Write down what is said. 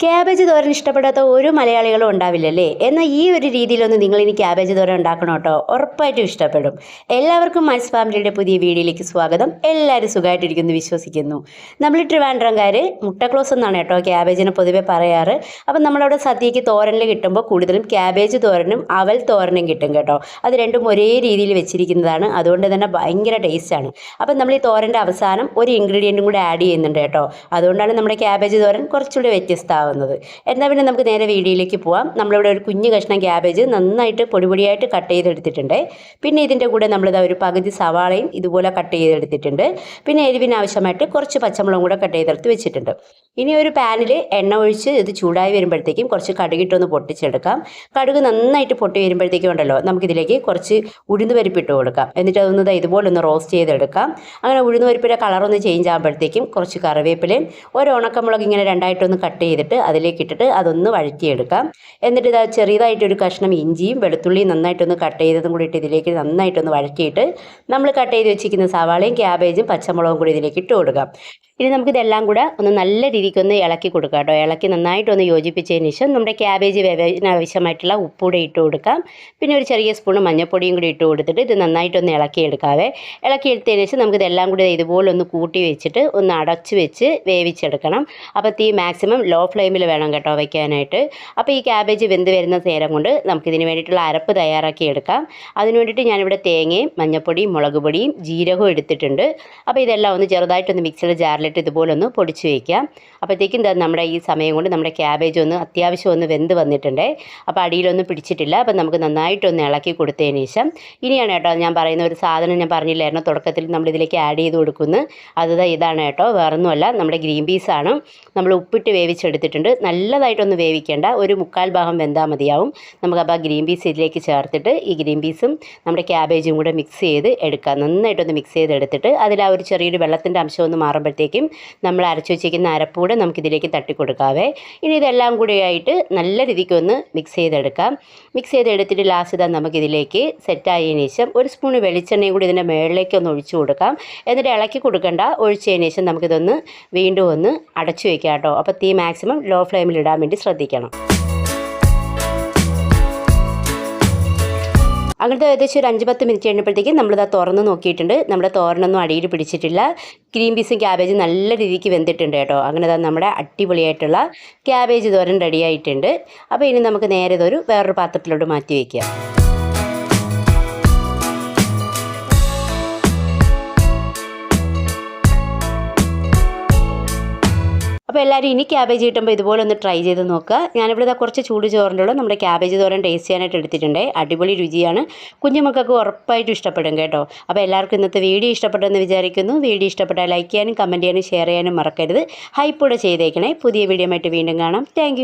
Cabbage തോരൻ ഇഷ്ടപ്പെടാത്ത ഒരു മലയാളികളും ഉണ്ടാവില്ലല്ലേ? എന്നാൽ ഈ ഒരു രീതിയിലൊന്ന് നിങ്ങളിനി ക്യാബേജ് തോരൻ ഉണ്ടാക്കണം കേട്ടോ, ഉറപ്പായിട്ടും ഇഷ്ടപ്പെടും. എല്ലാവർക്കും മൈസ് ഫാമിലിയുടെ പുതിയ വീഡിയോയിലേക്ക് സ്വാഗതം. എല്ലാവരും സുഖമായിട്ടിരിക്കുന്നു വിശ്വസിക്കുന്നു. നമ്മൾ ട്രിവാൻഡ്രംകാർ മുട്ടക്ലോസ് എന്നാണ് കേട്ടോ ക്യാബേജിനെ പൊതുവെ പറയാറ്. അപ്പം നമ്മളവിടെ സദ്യയ്ക്ക് തോരനിൽ കിട്ടുമ്പോൾ കൂടുതലും ക്യാബേജ് തോരനും അവൽ തോരനും കിട്ടും കേട്ടോ. അത് രണ്ടും ഒരേ രീതിയിൽ വെച്ചിരിക്കുന്നതാണ്, അതുകൊണ്ട് തന്നെ ഭയങ്കര ടേസ്റ്റാണ്. അപ്പം നമ്മൾ ഈ തോരൻ്റെ അവസാനം ഒരു ഇൻഗ്രീഡിയൻറ്റും കൂടെ ആഡ് ചെയ്യുന്നുണ്ട് കേട്ടോ. അതുകൊണ്ടാണ് നമ്മുടെ ക്യാബേജ് തോരൻ കുറച്ചുകൂടി വ്യത്യസ്തമാവുന്നത്. എന്നാൽ പിന്നെ നമുക്ക് നേരെ വീഡിയോയിലേക്ക് പോവാം. നമ്മളിവിടെ ഒരു കുഞ്ഞു കഷ്ണം ക്യാബേജ് നന്നായിട്ട് പൊടിപൊടിയായിട്ട് കട്ട് ചെയ്തെടുത്തിട്ടുണ്ട്. പിന്നെ ഇതിൻ്റെ കൂടെ നമ്മളിതാ ഒരു പകുതി സവാളയും ഇതുപോലെ കട്ട് ചെയ്തെടുത്തിട്ടുണ്ട്. പിന്നെ എരിവിന് ആവശ്യമായിട്ട് കുറച്ച് പച്ചമുളകും കൂടെ കട്ട് ചെയ്തെടുത്ത് വെച്ചിട്ടുണ്ട്. ഇനി ഒരു പാനിൽ എണ്ണ ഒഴിച്ച് ഇത് ചൂടായി വരുമ്പോഴത്തേക്കും കുറച്ച് കടുകിട്ടൊന്ന് പൊട്ടിച്ചെടുക്കാം. കടുക് നന്നായിട്ട് പൊട്ടി വരുമ്പോഴത്തേക്കും ഉണ്ടല്ലോ, നമുക്കിതിലേക്ക് കുറച്ച് ഉഴുന്ന് പരിപ്പിട്ട് കൊടുക്കാം. എന്നിട്ട് അതൊന്ന് ഇതുപോലെ ഒന്ന് റോസ്റ്റ് ചെയ്തെടുക്കാം. അങ്ങനെ ഉഴുന്ന് പരിപ്പിൻ്റെ കളറൊന്ന് ചേഞ്ച് ആകുമ്പോഴത്തേക്കും കുറച്ച് കറിവേപ്പിലയും ഒരു ഉണക്കമുളക് ഇങ്ങനെ രണ്ടായിട്ടൊന്ന് കട്ട് ചെയ്തിട്ട് അതിലേക്ക് ഇട്ടിട്ട് അതൊന്ന് വഴറ്റിയെടുക്കാം. എന്നിട്ട് ഇതാ ചെറിയതായിട്ടൊരു കഷ്ണം ഇഞ്ചിയും വെളുത്തുള്ളിയും നന്നായിട്ടൊന്ന് കട്ട് ചെയ്തതും കൂടി ഇട്ട് ഇതിലേക്ക് നന്നായിട്ടൊന്ന് വഴറ്റിയിട്ട് നമ്മൾ കട്ട് ചെയ്ത് വെച്ചിരിക്കുന്ന സവാളയും ക്യാബേജും പച്ചമുളകും കൂടി ഇതിലേക്ക് ഇട്ട് കൊടുക്കാം. ഇനി നമുക്കിതെല്ലാം കൂടെ ഒന്ന് നല്ല രീതിക്കൊന്ന് ഇളക്കി കൊടുക്കാം കേട്ടോ. ഇളക്കി നന്നായിട്ടൊന്ന് യോജിപ്പിച്ചതിന് ശേഷം നമ്മുടെ ക്യാബേജ് വേവിന് ആവശ്യമായിട്ടുള്ള ഉപ്പൂടെ ഇട്ട് കൊടുക്കാം. പിന്നെ ഒരു ചെറിയ സ്പൂൺ മഞ്ഞൾപ്പൊടിയും കൂടി ഇട്ട് കൊടുത്തിട്ട് ഇത് നന്നായിട്ടൊന്ന് ഇളക്കിയെടുക്കാവേ. ഇളക്കിയെടുത്തതിന് ശേഷം നമുക്കിതെല്ലാം കൂടി ഇതുപോലെ ഒന്ന് കൂട്ടി വെച്ചിട്ട് ഒന്ന് അടച്ച് വെച്ച് വേവിച്ചെടുക്കണം. അപ്പോൾ തീ മാക്സിമം ലോ ഫ്ലെയിമിൽ വേണം കേട്ടോ വയ്ക്കാനായിട്ട്. അപ്പോൾ ഈ ക്യാബേജ് വെന്ത് വരുന്ന നേരം കൊണ്ട് നമുക്കിതിന് വേണ്ടിയിട്ടുള്ള അരപ്പ് തയ്യാറാക്കി എടുക്കാം. അതിന് വേണ്ടിയിട്ട് ഞാനിവിടെ തേങ്ങയും മഞ്ഞൾപ്പൊടിയും മുളക് പൊടിയും ജീരകവും എടുത്തിട്ടുണ്ട്. അപ്പോൾ ഇതെല്ലാം ഒന്ന് ചെറുതായിട്ടൊന്ന് മിക്സിയുടെ ജാറിലിട്ട് ഇതുപോലെ ഒന്ന് പൊടിച്ച് വയ്ക്കാം. അപ്പോഴത്തേക്കും നമ്മുടെ ഈ സമയം കൊണ്ട് നമ്മുടെ ക്യാബേജ് ഒന്ന് അത്യാവശ്യം ഒന്ന് വെന്ത് വന്നിട്ടുണ്ട്. അപ്പോൾ അടിയിലൊന്നും പിടിച്ചിട്ടില്ല. അപ്പോൾ നമുക്ക് നന്നായിട്ടൊന്ന് ഇളക്കി കൊടുത്തതിന് ശേഷം ഇനിയാണ് കേട്ടോ ഞാൻ പറയുന്ന ഒരു സാധനം ഞാൻ പറഞ്ഞില്ലായിരുന്നു തുടക്കത്തിൽ നമ്മളിതിലേക്ക് ആഡ് ചെയ്ത് കൊടുക്കുന്നു. ഇതാണ് കേട്ടോ, വേറൊന്നുമല്ല, നമ്മുടെ ഗ്രീൻ പീസാണ്. നമ്മൾ ഉപ്പിട്ട് വേവിച്ചെടുത്തിട്ടുണ്ട്. നല്ലതായിട്ടൊന്ന് വേവിക്കേണ്ട, ഒരു 1/4 ഭാഗം വെന്താൽ മതിയാവും. നമുക്കപ്പോൾ ആ ഗ്രീൻ പീസ് ഇതിലേക്ക് ചേർത്തിട്ട് ഈ ഗ്രീൻ പീസും നമ്മുടെ ക്യാബേജും കൂടെ മിക്സ് ചെയ്ത് എടുക്കാം. നന്നായിട്ടൊന്ന് മിക്സ് ചെയ്തെടുത്തിട്ട് അതിൽ ആ ഒരു ചെറിയൊരു വെള്ളത്തിൻ്റെ അംശം ഒന്ന് മാറുമ്പോഴത്തേക്കും നമ്മൾ അരച്ചു വെച്ചിരിക്കുന്ന അരപ്പൂടെ നമുക്കിതിലേക്ക് തട്ടിക്കൊടുക്കാവേ. ഇനി ഇതെല്ലാം കൂടി ആയിട്ട് നല്ല രീതിക്ക് ഒന്ന് മിക്സ് ചെയ്തെടുക്കാം. മിക്സ് ചെയ്തെടുത്തിട്ട് ലാസ്റ്റ് ഇതാ നമുക്കിതിലേക്ക് സെറ്റായതിനു ശേഷം ഒരു സ്പൂൺ വെളിച്ചെണ്ണയും കൂടി ഇതിൻ്റെ മുകളിലേക്ക് ഒന്ന് ഒഴിച്ചു കൊടുക്കാം. എന്നിട്ട് ഇളക്കി കൊടുക്കേണ്ട, ഒഴിച്ചതിന് ശേഷം നമുക്കിതൊന്ന് വീണ്ടും ഒന്ന് അടച്ചു വയ്ക്കാം കേട്ടോ. അപ്പോൾ തീ മാക്സിമം ലോ ഫ്ലെയിമിൽ ഇടാൻ വേണ്ടി ശ്രദ്ധിക്കണം. അങ്ങനത്തെ ഏകദേശം ഒരു 5-10 മിനിറ്റ് കഴിഞ്ഞപ്പോഴത്തേക്കും നമ്മളിത് തുറന്ന് നോക്കിയിട്ടുണ്ട്. നമ്മുടെ തോരനൊന്നും അടിയിൽ പിടിച്ചിട്ടില്ല. ഗ്രീൻ പീസും ക്യാബേജും നല്ല രീതിക്ക് വെന്തിട്ടുണ്ട് കേട്ടോ. അങ്ങനെ നമ്മുടെ അടിപൊളിയായിട്ടുള്ള ക്യാബേജ് തോരൻ റെഡി ആയിട്ടുണ്ട്. അപ്പോൾ ഇനി നമുക്ക് നേരെ ഇതൊരു വേറൊരു പാത്രത്തിലോട്ട് മാറ്റി വയ്ക്കാം. അപ്പോൾ എല്ലാവരും ഇനി ക്യാബേജ് കിട്ടുമ്പോൾ ഇതുപോലെ ഒന്ന് ട്രൈ ചെയ്ത് നോക്കുക. ഞാനിവിടെ കുറച്ച് ചൂട് ചോറിൻ്റെ ഉള്ള നമ്മുടെ ക്യാബേജ് തോരൻ ടേസ്റ്റ് ചെയ്യാനായിട്ട് എടുത്തിട്ടുണ്ട്. അടിപൊളി രുചിയാണ്, കുഞ്ഞുമക്കൾക്ക് ഉറപ്പായിട്ടും ഇഷ്ടപ്പെടും കേട്ടോ. അപ്പോൾ എല്ലാവർക്കും ഇന്നത്തെ വീഡിയോ ഇഷ്ടപ്പെട്ടെന്ന് വിചാരിക്കുന്നു. വീഡിയോ ഇഷ്ടപ്പെട്ടാൽ ലൈക്ക് ചെയ്യാനും കമൻറ്റ് ചെയ്യാനും ഷെയർ ചെയ്യാനും മറക്കരുത്. ഹൈപ്പ് കൂടെ ചെയ്തേക്കണേ. പുതിയ വീഡിയോ ആയിട്ട് വീണ്ടും കാണാം. താങ്ക്